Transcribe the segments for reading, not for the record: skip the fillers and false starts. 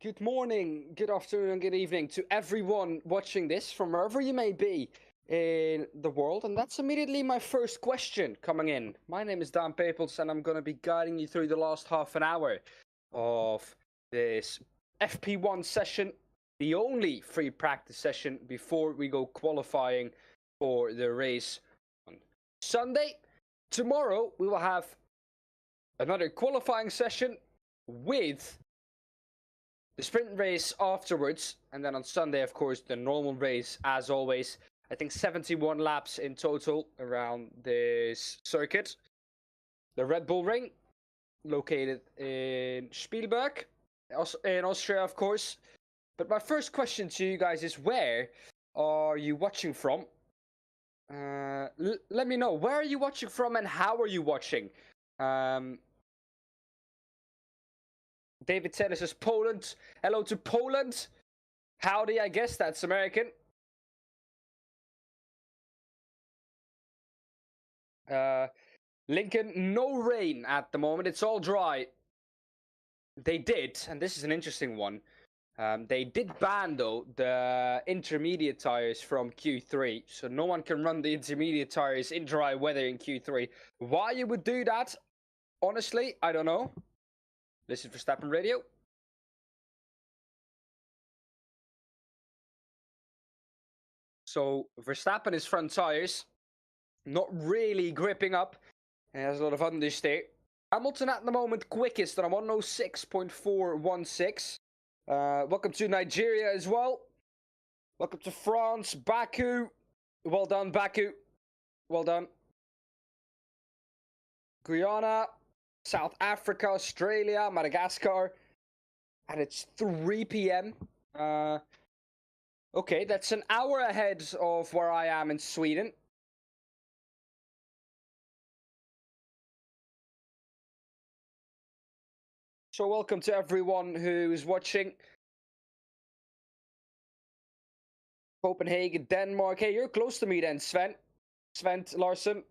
Good morning, good afternoon, and good evening to everyone watching this from wherever you may be in the world. And that's immediately my first question coming in. My name is Dan Paples, and I'm going to be guiding you through the last half an hour of this FP1 session, the only free practice session before we go qualifying for the race on Sunday. Tomorrow, we will have another qualifying session with the sprint race afterwards, and then on Sunday, of course, the normal race as always. I think 71 laps in total around this circuit. The Red Bull Ring, located in Spielberg, in Austria, of course. But my first question to you guys is, where are you watching from? Let me know, where are you watching from and how are you watching? David Taylor says Poland. Hello to Poland. Howdy, I guess that's American. Lincoln, no rain at the moment. It's all dry. They did, and this is an interesting one. They did ban, though, the intermediate tires from Q3. So no one can run the intermediate tires in dry weather in Q3. Why you would do that, honestly, I don't know. This is Verstappen Radio. So Verstappen is front tires, not really gripping up. He has a lot of understeer. Hamilton at the moment quickest on a 106.416. Welcome to Nigeria as well. Welcome to France, Baku. Well done, Baku. Well done. Guyana, South Africa, Australia, Madagascar. And it's 3 p.m. Okay, that's an hour ahead of where I am in Sweden. So welcome to everyone who's watching Copenhagen, Denmark. Hey, you're close to me then, Sven. Sven Larsen.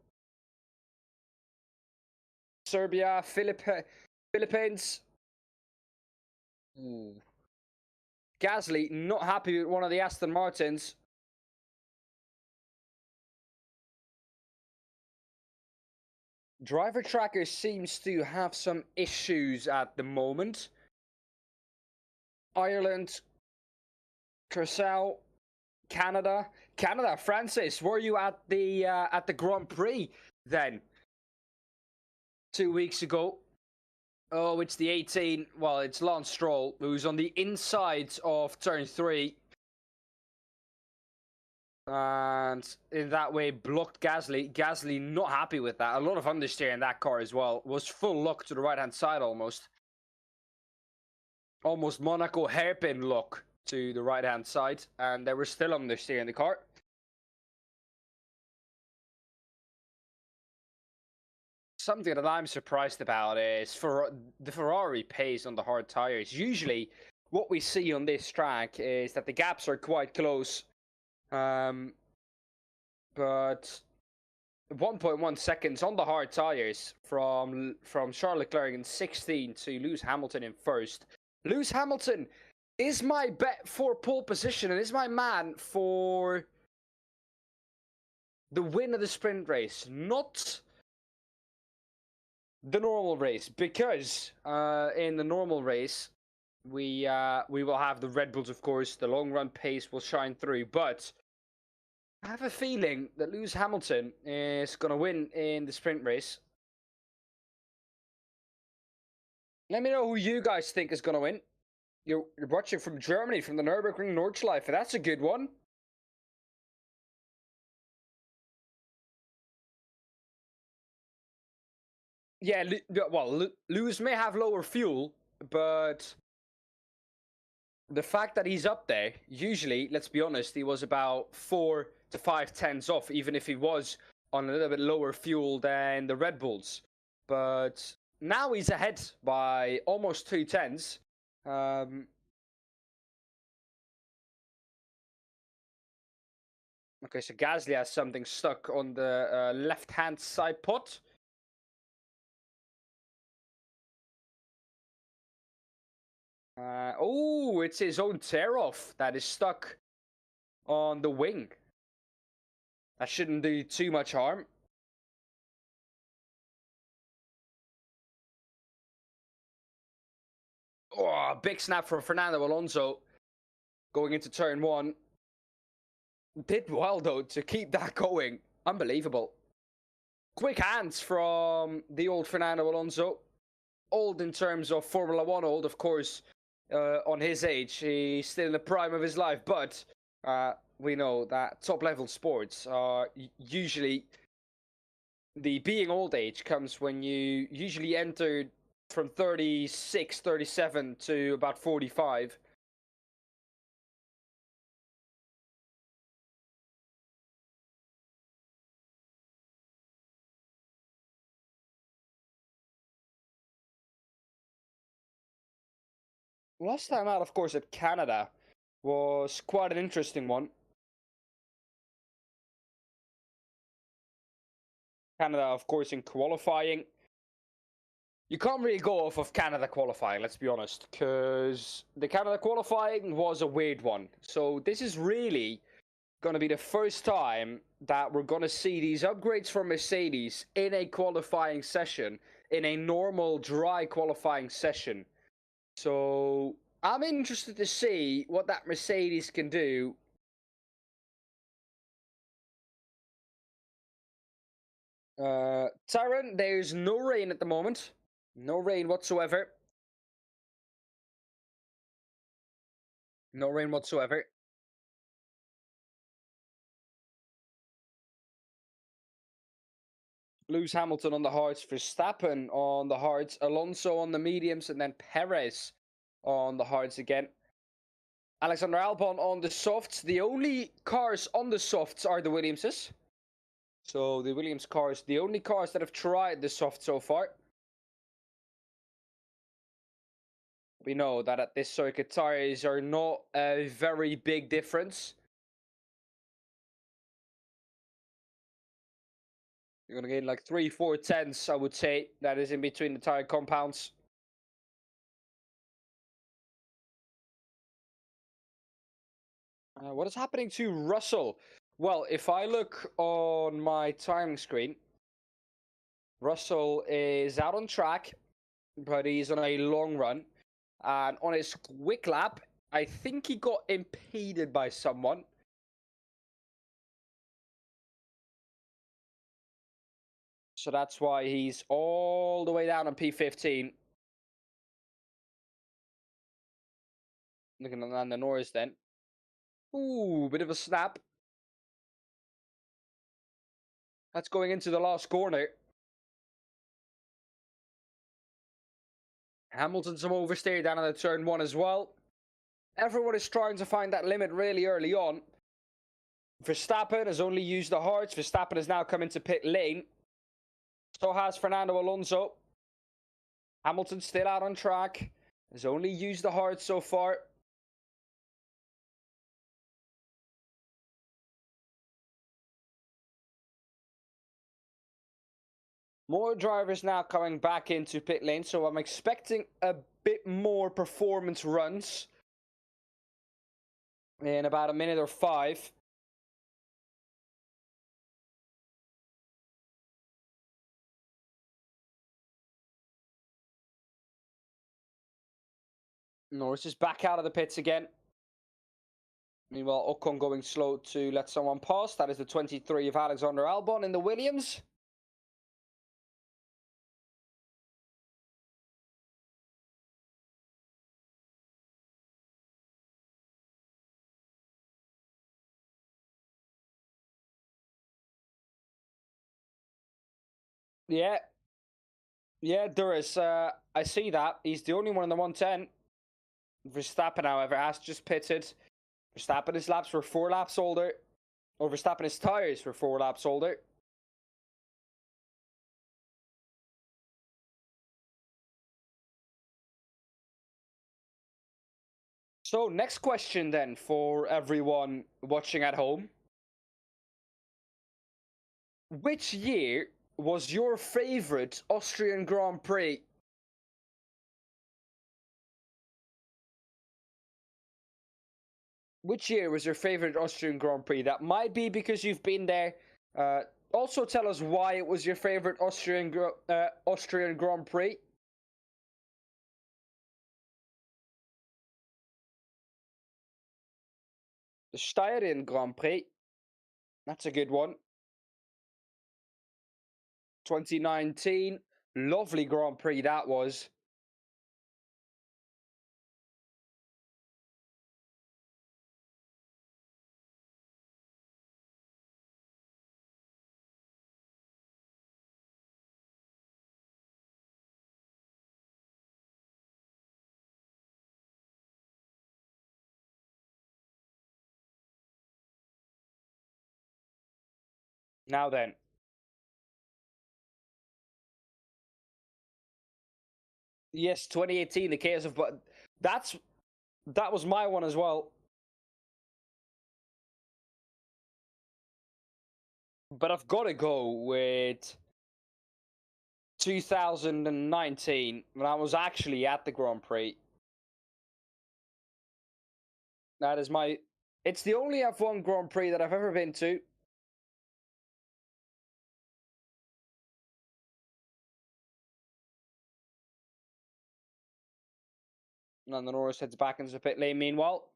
Serbia, Philippines. Ooh. Gasly, not happy with one of the Aston Martins. Driver Tracker seems to have some issues at the moment. Ireland, Curacao, Canada. Francis, were you at the Grand Prix then? 2 weeks ago. Oh, it's the 18. Well, it's Lance Stroll, who's on the inside of turn 3. And in that way, blocked Gasly. Gasly not happy with that. A lot of understeer in that car as well. Was full lock to the right-hand side almost. Almost Monaco hairpin lock to the right-hand side. And they were still understeer in the car. Something that I'm surprised about is the Ferrari pace on the hard tires. Usually, what we see on this track is that the gaps are quite close. But 1.1 seconds on the hard tires from Charles Leclerc in 16 to Lewis Hamilton in first. Lewis Hamilton is my bet for pole position and is my man for the win of the sprint race, not the normal race, because in the normal race we will have the Red Bulls, of course. The long run pace will shine through, but I have a feeling that Lewis Hamilton is going to win in the sprint race. Let me know who you guys think is going to win. You're watching from Germany, from the Nürburgring Nordschleife. That's a good one. Yeah, well, Lewis may have lower fuel, but the fact that he's up there, usually, let's be honest, he was about 4 to 5 tenths off, even if he was on a little bit lower fuel than the Red Bulls. But now he's ahead by almost 2 tenths. Okay, so Gasly has something stuck on the left-hand side pot. Oh, it's his own tear-off that is stuck on the wing. That shouldn't do too much harm. Oh, big snap from Fernando Alonso going into turn 1. Did well, though, to keep that going. Unbelievable. Quick hands from the old Fernando Alonso. Old in terms of Formula 1 old, of course. On his age, he's still in the prime of his life, but we know that top-level sports are usually... The being old age comes when you usually enter from 36, 37 to about 45. Last time out, of course, at Canada was quite an interesting one. Canada, of course, in qualifying. You can't really go off of Canada qualifying, let's be honest, because the Canada qualifying was a weird one. So this is really going to be the first time that we're going to see these upgrades for Mercedes in a qualifying session, in a normal dry qualifying session. So I'm interested to see what that Mercedes can do. Tyron, there's no rain at the moment. No rain whatsoever. No rain whatsoever. Lewis Hamilton on the hards, Verstappen on the hards, Alonso on the mediums, and then Perez on the hards again. Alexander Albon on the softs. The only cars on the softs are the Williamses. So the Williams cars, the only cars that have tried the soft so far. We know that at this circuit, tires are not a very big difference. You're going to gain like 3-4 tenths, I would say. That is in between the tire compounds. What is happening to Russell? Well, if I look on my timing screen, Russell is out on track, but he's on a long run. And on his quick lap, I think he got impeded by someone. So that's why he's all the way down on P15. Looking at Lando Norris then. Ooh, bit of a snap. That's going into the last corner. Hamilton some oversteer down on the turn 1 as well. Everyone is trying to find that limit really early on. Verstappen has only used the hards. Verstappen has now come into pit lane. So has Fernando Alonso. Hamilton still out on track. Has only used the hards so far. More drivers now coming back into pit lane, so I'm expecting a bit more performance runs in about a minute or 5. Norris is back out of the pits again. Meanwhile, Ocon going slow to let someone pass. That is the 23 of Alexander Albon in the Williams. Yeah. Yeah, there is. I see that. He's the only one in the 110. Verstappen, however, has just pitted. Verstappen, his laps were 4 laps older. Or Verstappen, his tyres were 4 laps older. So, next question then for everyone watching at home. Which year was your favorite Austrian Grand Prix? Which year was your favorite Austrian Grand Prix? That might be because you've been there. Also, tell us why it was your favorite Austrian Grand Prix. The Styrian Grand Prix. That's a good one. 2019. Lovely Grand Prix that was. Now then. Yes, 2018, the chaos of... But that was my one as well. But I've got to go with 2019, when I was actually at the Grand Prix. That is my... It's the only F1 Grand Prix that I've ever been to. And the Norris heads back into the pit lane meanwhile.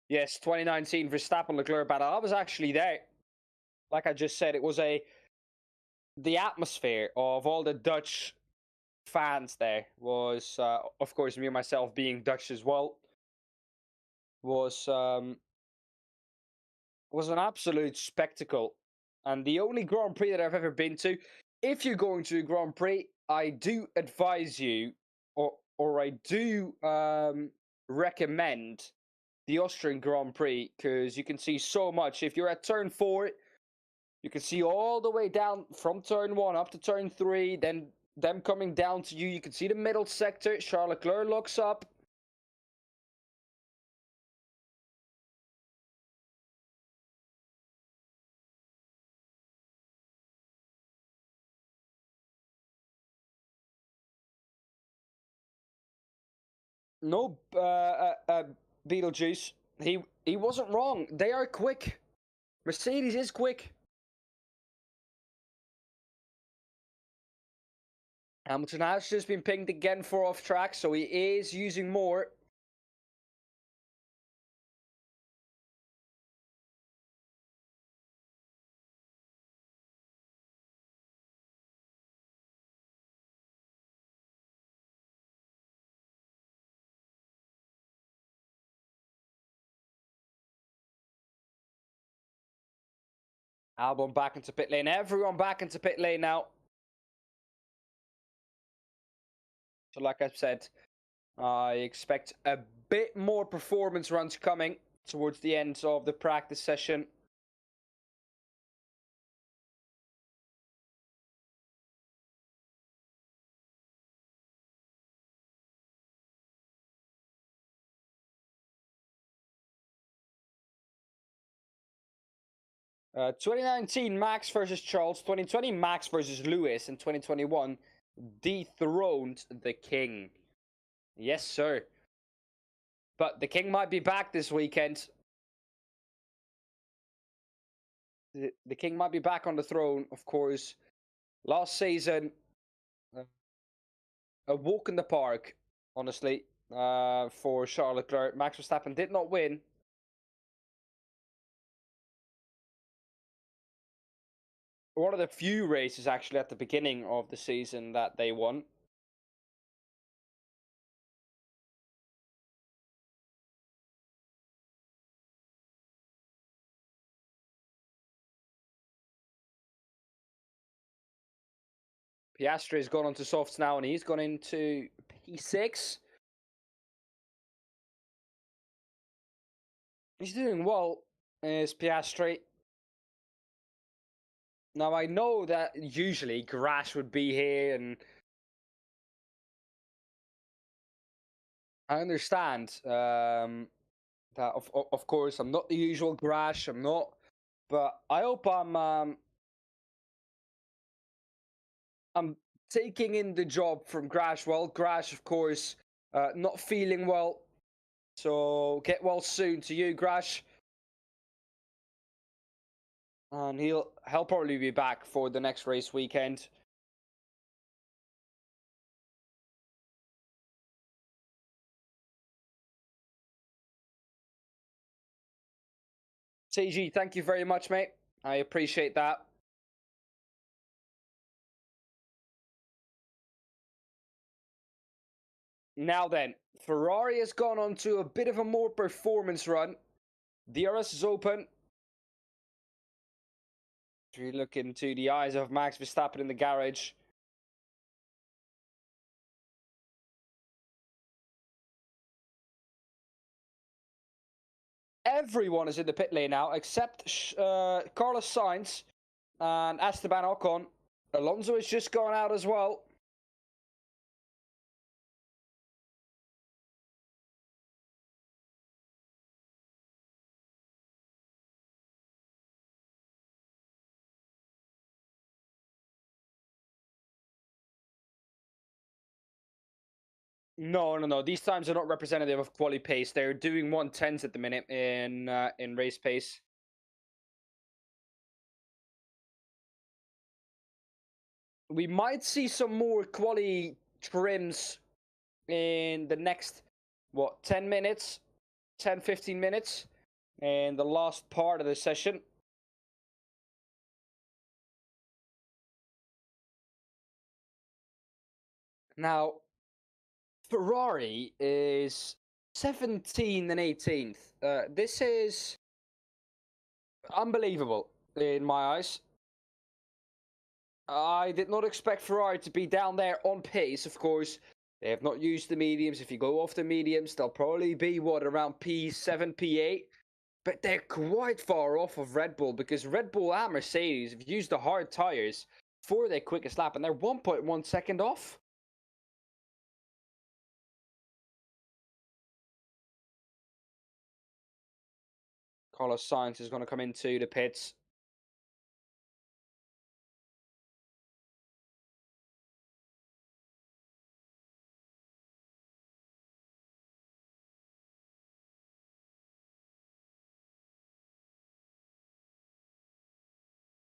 Yes, 2019 Verstappen Leclerc battle. I was actually there. Like I just said, it was the atmosphere of all the Dutch fans there was, of course, me and myself being Dutch as well, was an absolute spectacle. And the only Grand Prix that I've ever been to, if you're going to a Grand Prix, I do advise you, or I do recommend the Austrian Grand Prix, because you can see so much. If you're at turn 4, You can see all the way down from turn 1 up to turn 3, then them coming down to you. You can see the middle sector. Charles Leclerc locks up. No, Beetlejuice. He wasn't wrong. They are quick. Mercedes is quick. Hamilton has just been pinged again for off track, so he is using more. Albon back into pit lane. Everyone back into pit lane now. So like I said, I expect a bit more performance runs coming towards the end of the practice session. Uh, 2019 Max versus Charles, 2020 Max versus Lewis, and 2021 dethroned the King. Yes, sir. But the King might be back this weekend. The King might be back on the throne, of course. Last season, a walk in the park, honestly, for Charles Leclerc. Max Verstappen did not win. One of the few races, actually, at the beginning of the season that they won. Piastri has gone onto softs now, and he's gone into P6. He's doing well, is Piastri. Now, I know that usually Grash would be here, and I understand that, of course, I'm not the usual Grash, I'm not, but I hope I'm taking in the job from Grash well. Grash, of course, not feeling well, so get well soon to you, Grash. And he'll probably be back for the next race weekend. TG, thank you very much, mate. I appreciate that. Now then, Ferrari has gone on to a bit of a more performance run. DRS is open. If you look into the eyes of Max Verstappen in the garage, everyone is in the pit lane now except Carlos Sainz and Esteban Ocon. Alonso has just gone out as well. No. These times are not representative of quali pace. They're doing 110s at the minute in race pace. We might see some more quali trims in the next 10 minutes, 10-15 minutes, in the last part of the session. Now, Ferrari is 17 and 18th. This is unbelievable in my eyes. I did not expect Ferrari to be down there on pace, of course. They have not used the mediums. If you go off the mediums, they'll probably be, around P7, P8. But they're quite far off of Red Bull, because Red Bull and Mercedes have used the hard tyres for their quickest lap, and they're 1.1 second off. Carlos Sainz is going to come into the pits.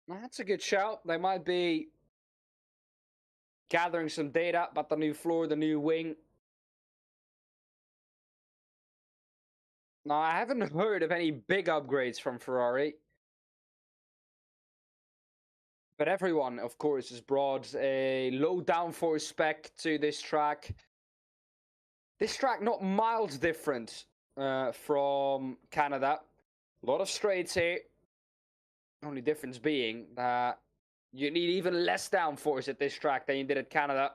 That's a good shout. They might be gathering some data about the new floor, the new wing. Now, I haven't heard of any big upgrades from Ferrari. But everyone, of course, has brought a low downforce spec to this track. This track, not miles different from Canada. A lot of straights here. Only difference being that you need even less downforce at this track than you did at Canada.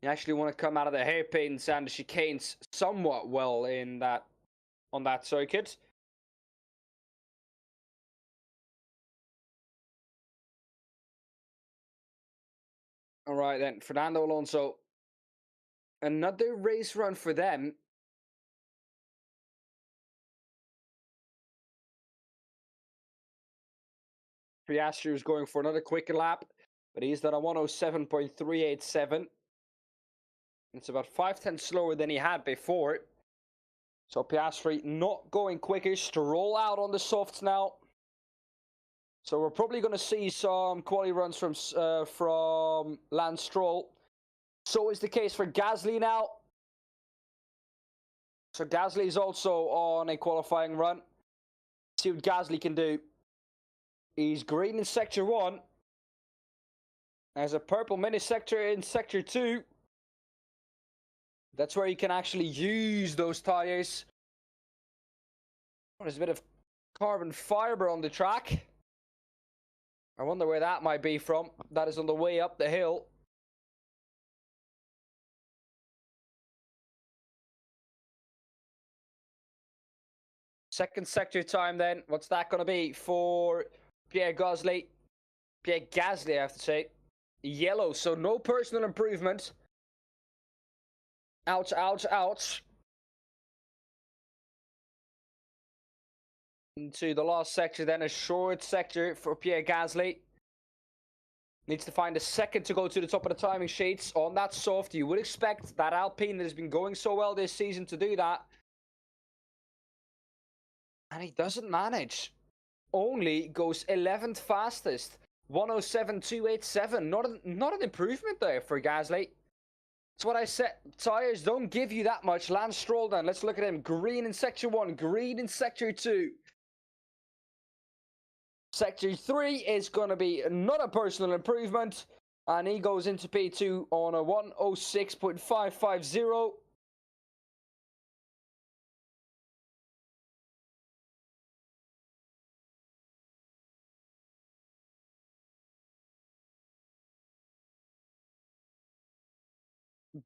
You actually want to come out of the hairpins and the chicanes somewhat well in that on that circuit. All right then, Fernando Alonso. Another race run for them. Piastri is going for another quicker lap, but he's done a 107.387. It's about 5 tenths slower than he had before. So Piastri not going quicker. Stroll out on the softs now. So we're probably going to see some quality runs from Lance Stroll. So is the case for Gasly now. So Gasly is also on a qualifying run. See what Gasly can do. He's green in Sector 1. There's a purple mini sector in Sector 2. That's where you can actually use those tires. There's a bit of carbon fiber on the track. I wonder where that might be from. That is on the way up the hill. Second sector time then. What's that going to be for Pierre Gasly? Pierre Gasly, I have to say. Yellow, so no personal improvement. Ouch, ouch, ouch. Into the last sector then, a short sector for Pierre Gasly. Needs to find a second to go to the top of the timing sheets on that soft. You would expect that Alpine that has been going so well this season to do that. And he doesn't manage. Only goes 11th fastest. 107.287. Not an improvement there for Gasly. That's what I said. Tires don't give you that much. Lance Stroll then. Let's look at him. Green in Sector 1. Green in Sector 2. Sector 3 is going to be not a personal improvement. And he goes into P2 on a 106.550.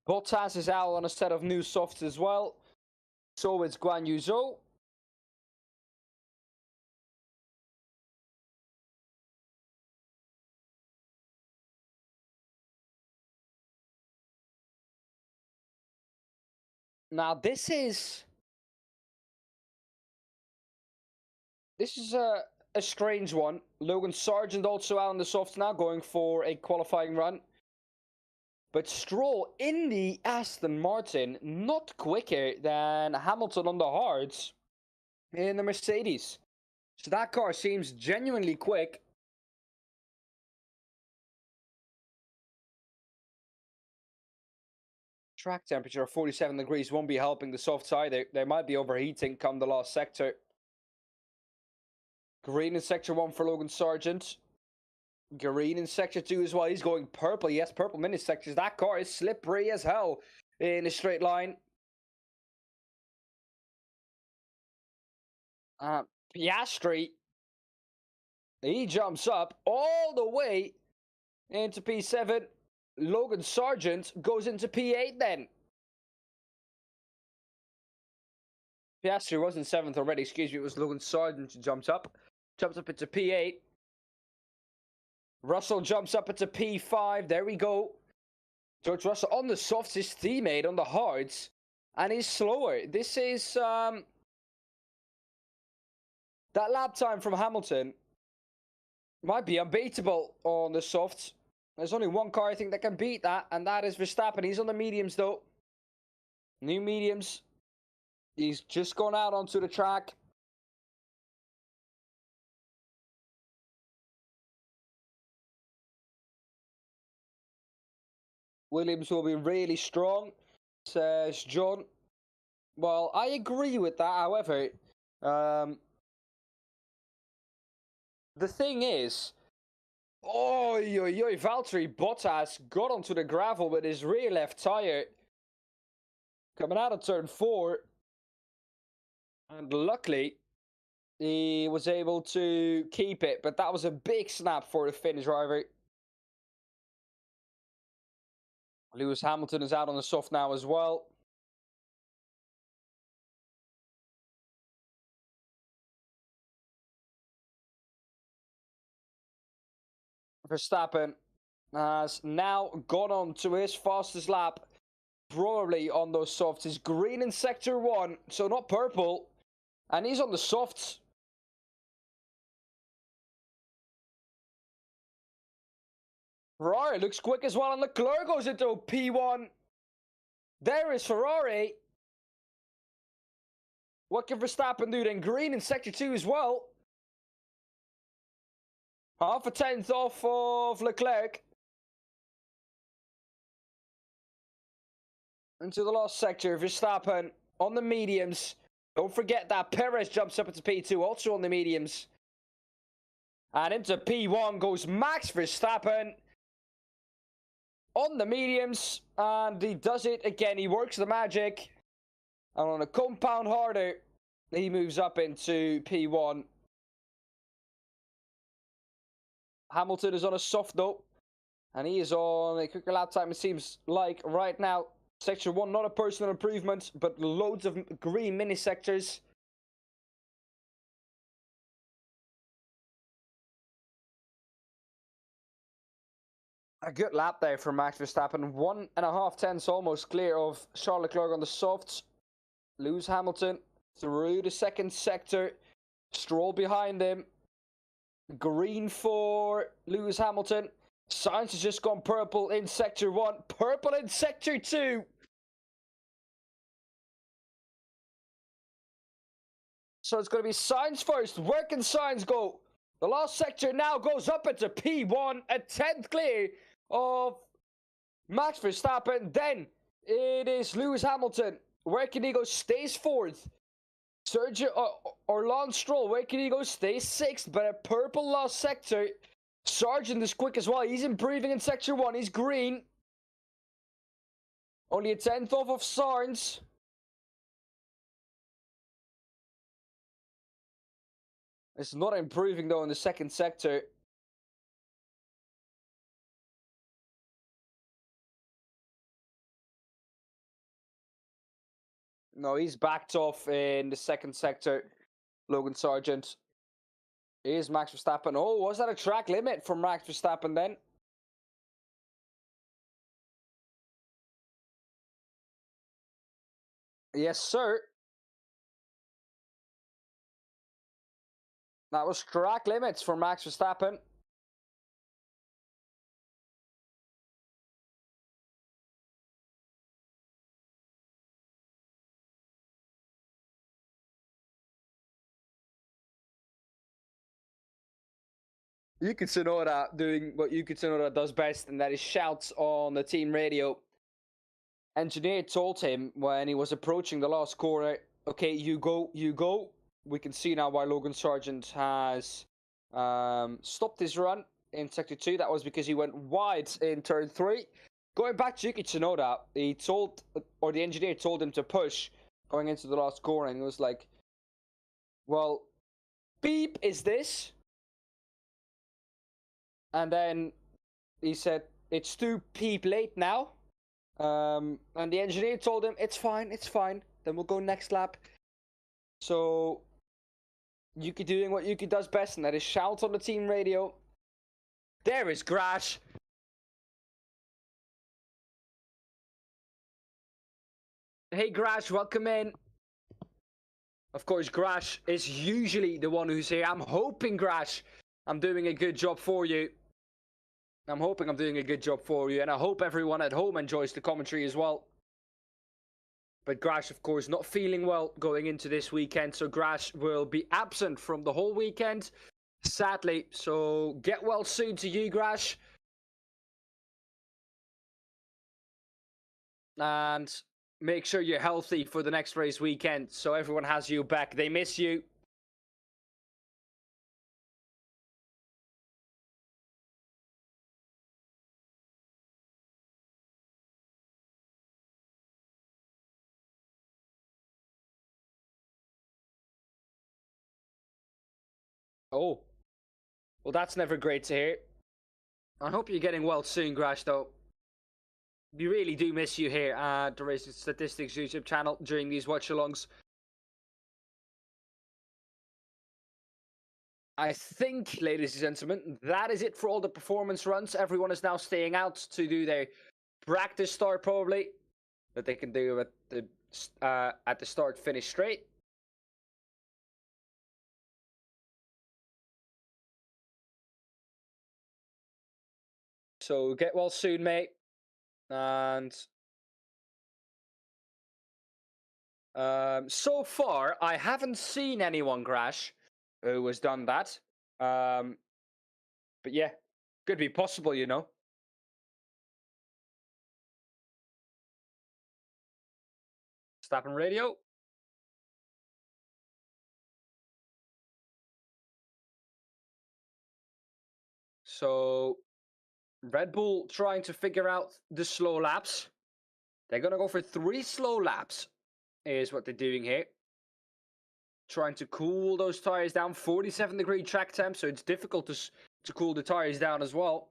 Bottas is out on a set of new softs as well. So it's Guan Yu Zhou. Now this is a strange one. Logan Sargent also out on the softs now, going for a qualifying run. But Stroll in the Aston Martin, not quicker than Hamilton on the hards in the Mercedes. So that car seems genuinely quick. Track temperature of 47 degrees won't be helping the softs either. They might be overheating come the last sector. Green in Sector 1 for Logan Sargent. Green in Sector 2 as well. He's going purple. Yes, purple mini sectors. That car is slippery as hell in a straight line. Piastri. He jumps up all the way into P7. Logan Sargent goes into P8 then. Piastri was in 7th already, excuse me, it was Logan Sargent who jumps up. Jumps up into P8. Russell jumps up into P5, there we go. George Russell on the softs, his teammate on the hards. And he's slower. This is, that lap time from Hamilton might be unbeatable on the softs. There's only one car I think that can beat that, and that is Verstappen. He's on the mediums though. New mediums. He's just gone out onto the track. Williams will be really strong, says John. Well, I agree with that. However, the thing is, Valtteri Bottas got onto the gravel with his rear left tire coming out of turn 4. And luckily, he was able to keep it. But that was a big snap for the Finnish driver. Lewis Hamilton is out on the soft now as well. Verstappen has now gone on to his fastest lap, probably on those softs. He's green in sector 1, so not purple, and he's on the softs. Ferrari looks quick as well, and Leclerc goes into P1. There is Ferrari. What can Verstappen do then? Green in sector 2 as well. Half a tenth off of Leclerc. Into the last sector, Verstappen on the mediums. Don't forget that Perez jumps up into P2, also on the mediums. And into P1 goes Max Verstappen on the mediums. And he does it again. He works the magic. And on a compound harder, he moves up into P1. Hamilton is on a soft note, and he is on a quicker lap time, it seems like, right now. Section 1, not a personal improvement, but loads of green mini sectors. A good lap there for Max Verstappen. 1.5 tenths almost clear of Charles Leclerc on the softs. Lewis Hamilton through the second sector. Stroll behind him. Green for Lewis Hamilton. Sainz has just gone purple in sector 1. Purple in sector 2. So it's going to be Sainz first. Where can Sainz go? The last sector now goes up into P1. A 10th clear of Max Verstappen. Then it is Lewis Hamilton. Where can he go? Stays 4th. Sergio or Lance Stroll, where can he go? Stays 6th, but a purple last sector. Sargent is quick as well. He's improving in sector 1. He's green. Only a 10th off of Sainz. It's not improving though in the second sector. No, he's backed off in the second sector. Logan Sargent. Here's Max Verstappen. Oh, was that a track limit for Max Verstappen then? Yes, sir. That was track limits for Max Verstappen. Yuki Tsunoda doing what Yuki Tsunoda does best, and that is shouts on the team radio. Engineer told him when he was approaching the last corner, okay, you go, you go. We can see now why Logan Sargent has stopped his run in sector 2. That was because he went wide in turn 3. Going back to Yuki Tsunoda, he told, or the engineer told him to push going into the last corner, and he was like, well, beep is this? And then he said, it's too peep late now. And the engineer told him, it's fine, it's fine. Then we'll go next lap. So, Yuki doing what Yuki does best, and that is shout on the team radio. There is Grash. Hey Grash, welcome in. Of course, Grash is usually the one who's here. I'm hoping, Grash, I'm doing a good job for you. I'm hoping I'm doing a good job for you, and I hope everyone at home enjoys the commentary as well. But Grash, of course, not feeling well going into this weekend, so Grash will be absent from the whole weekend, sadly. So get well soon to you, Grash. And make sure you're healthy for the next race weekend, so everyone has you back. They miss you. Oh. Well, that's never great to hear. I hope you're getting well soon, Grash, though. We really do miss you here at the Racing Statistics YouTube channel during these watch-alongs. I think, ladies and gentlemen, that is it for all the performance runs. Everyone is now staying out to do their practice start, probably, that they can do at the start, finish straight. So get well soon, mate. And so far, I haven't seen anyone crash who has done that. But yeah, could be possible, you know. Stappen radio. So Red Bull trying to figure out the slow laps. They're going to go for 3 slow laps, is what they're doing here. Trying to cool those tires down. 47-degree track temp, so it's difficult to cool the tires down as well.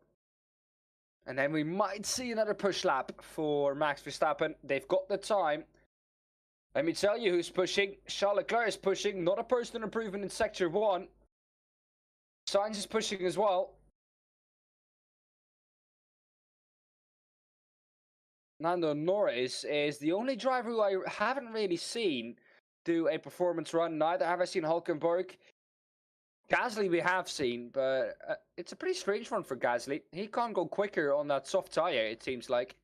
And then we might see another push lap for Max Verstappen. They've got the time. Let me tell you who's pushing. Charles Leclerc is pushing. Not a personal improvement in Sector 1. Sainz is pushing as well. Lando Norris is the only driver who I haven't really seen do a performance run. Neither have I seen Hulkenberg. Gasly we have seen, but it's a pretty strange one for Gasly. He can't go quicker on that soft tyre, it seems like.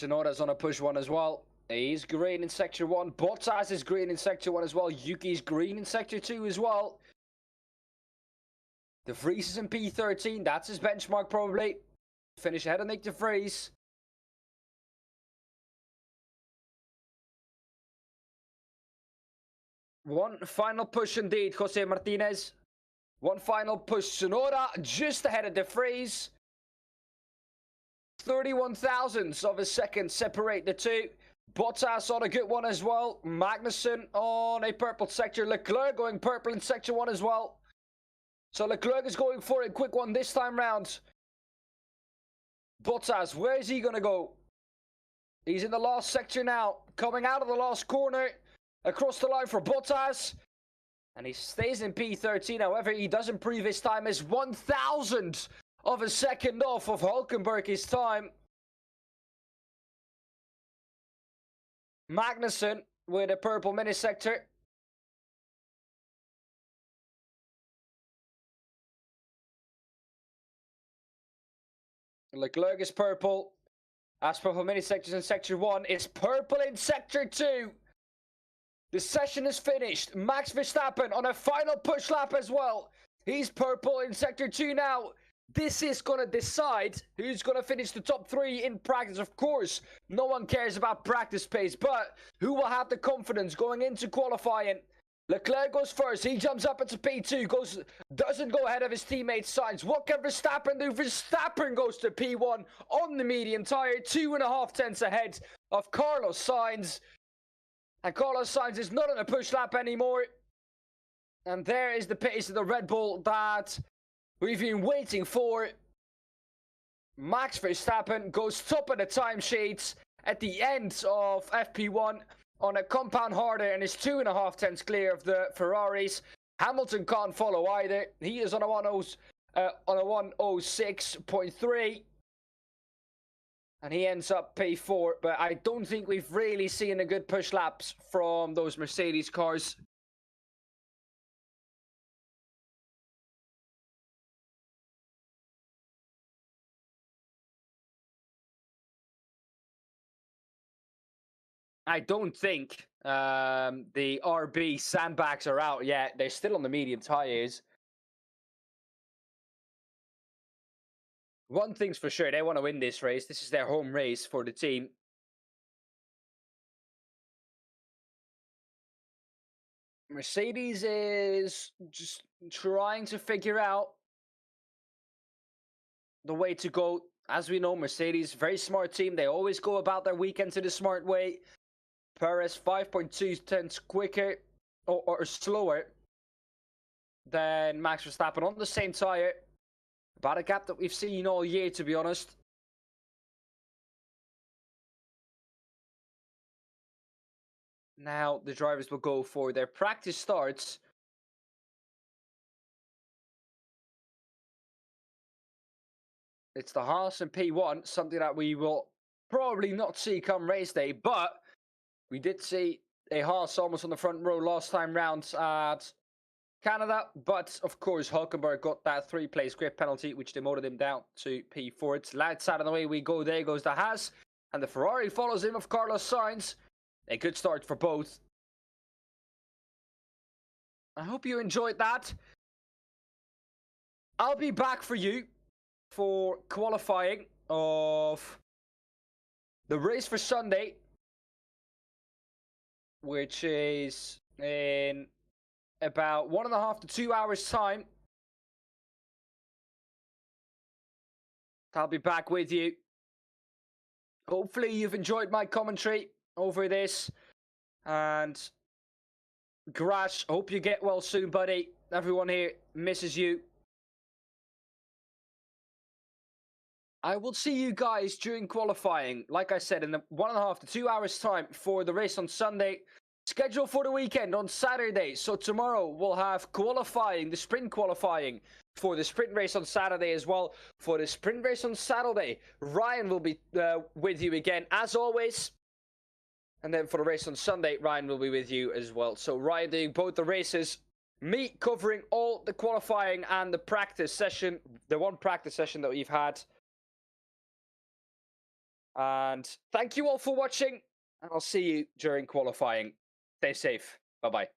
Tsunoda's on a push one as well. He's green in Sector 1. Bottas is green in Sector 1 as well. Yuki's green in Sector 2 as well. De Vries is in P13. That's his benchmark probably. Finish ahead of Nick De Vries. One final push indeed, Jose Martinez. One final push. Tsunoda just ahead of De Vries. 31 thousandths of a second separate the two. Bottas on a good one as well. Magnussen on a purple sector. Leclerc going purple in Sector 1 as well. So Leclerc is going for a quick one this time round. Bottas, where is he going to go? He's in the last sector now. Coming out of the last corner. Across the line for Bottas. And he stays in P13. However, he does improve his time as 1,000th of a second off of Hulkenberg's time. Magnussen with a purple mini sector. Leclerc is purple. As purple mini sectors in Sector 1 is purple in Sector 2. The session is finished. Max Verstappen on a final push lap as well. He's purple in Sector 2 now. This is going to decide who's going to finish the top 3 in practice. Of course, no one cares about practice pace, but who will have the confidence going into qualifying Leclerc goes first. He jumps up into P2. Doesn't go ahead of his teammate Sainz. What can Verstappen do? Verstappen goes to P1 on the medium tyre. 2.5 tenths ahead of Carlos Sainz. And Carlos Sainz is not on a push lap anymore. And there is the pace of the Red Bull that we've been waiting for. Max Verstappen goes top of the timesheets at the end of FP1 on a compound harder and is 2.5 tenths clear of the Ferraris. Hamilton can't follow either. He is on a 106.3. And he ends up P4. But I don't think we've really seen a good push laps from those Mercedes cars. I don't think the RB sandbags are out yet. They're still on the medium tyres. One thing's for sure, they want to win this race. This is their home race for the team. Mercedes is just trying to figure out the way to go. As we know, Mercedes, very smart team. They always go about their weekends in a smart way. Perez 5.2 tenths quicker or slower than Max Verstappen on the same tyre. About a gap that we've seen all year, to be honest. Now the drivers will go for their practice starts. It's the Haas and P1, something that we will probably not see come race day, but we did see a Haas almost on the front row last time round at Canada, but of course Hulkenberg got that 3-place grid penalty, which demoted him down to P4. It's lights out of the way we go. There goes the Haas, and the Ferrari follows him of Carlos Sainz. A good start for both. I hope you enjoyed that. I'll be back for you for qualifying of the race for Sunday, which is in about 1.5 to 2 hours time. I'll be back with you. Hopefully you've enjoyed my commentary over this. And Grash, hope you get well soon, buddy. Everyone here misses you. I will see you guys during qualifying, like I said, in the 1.5 to 2 hours time for the race on Sunday. Schedule for the weekend on Saturday. So tomorrow we'll have qualifying, the sprint qualifying for the sprint race on Saturday as well. For the sprint race on Saturday, Ryan will be with you again as always. And then for the race on Sunday, Ryan will be with you as well. So Ryan doing both the races, me covering all the qualifying and the practice session, the one practice session that we've had. And thank you all for watching, and I'll see you during qualifying. Stay safe. Bye-bye.